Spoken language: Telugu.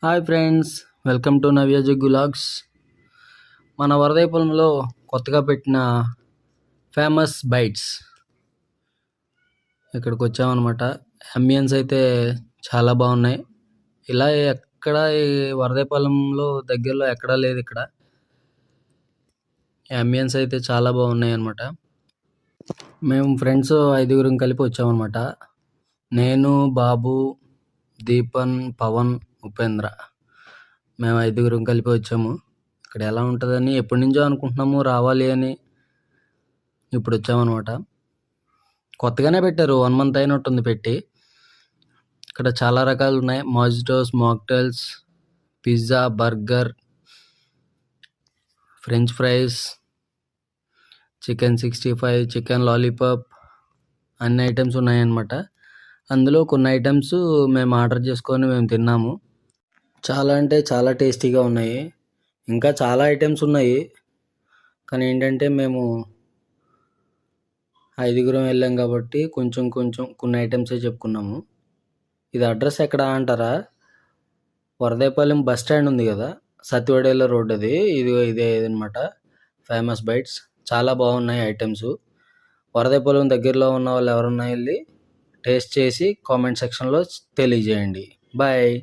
Hi friends, welcome to Navya Jaggu logs. మన వరదైపులంలో కొత్తగా పెట్టిన ఫేమస్ బైట్స్ ఇక్కడికి వచ్చామన్నమాట. అంబియన్స్ అయితే చాలా బాగున్నాయి. ఇలా ఎక్కడ ఈ వరదైపాలెంలో దగ్గరలో ఎక్కడా లేదు. ఇక్కడ అంబియన్స్ అయితే చాలా బాగున్నాయి అన్నమాట. మేము ఫ్రెండ్స్ 5 కలిపి వచ్చామన్నమాట. నేను, బాబు, దీపన్, పవన్, ఉపేంద్ర, మేము 5 కలిపి వచ్చాము. ఇక్కడ ఎలా ఉంటుందని ఎప్పటి నుంచో అనుకుంటున్నాము, రావాలి అని. ఇప్పుడు వచ్చామన్నమాట. కొత్తగానే పెట్టారు, 1 మంత్ అయినట్టుంది పెట్టి. ఇక్కడ చాలా రకాలు ఉన్నాయి. Mojitos, mocktails, pizza, burger, french fries, chicken 65, chicken lollipop, అన్ని ఐటమ్స్ ఉన్నాయన్నమాట. అందులో కొన్ని ఐటమ్స్ మేము ఆర్డర్ చేసుకొని మేము తిన్నాము. చాలా అంటే చాలా టేస్టీగా ఉన్నాయి. ఇంకా చాలా ఐటమ్స్ ఉన్నాయి, కానీ ఏంటంటే మేము 5 వెళ్ళాం కాబట్టి కొంచెం కొన్ని ఐటమ్సే చెప్పుకున్నాము. ఇది అడ్రస్ ఎక్కడ అంటారా? వరదైపాలెం బస్ స్టాండ్ ఉంది కదా, సత్యవడేల రోడ్, అది ఇదే అనమాట. ఫేమస్ బైట్స్ చాలా బాగున్నాయి ఐటమ్స్. వరదైపాలెం దగ్గరలో ఉన్న వాళ్ళు ఎవరన్నా వెళ్ళి టేస్ట్ చేసి కామెంట్ సెక్షన్లో తెలియజేయండి. బాయ్.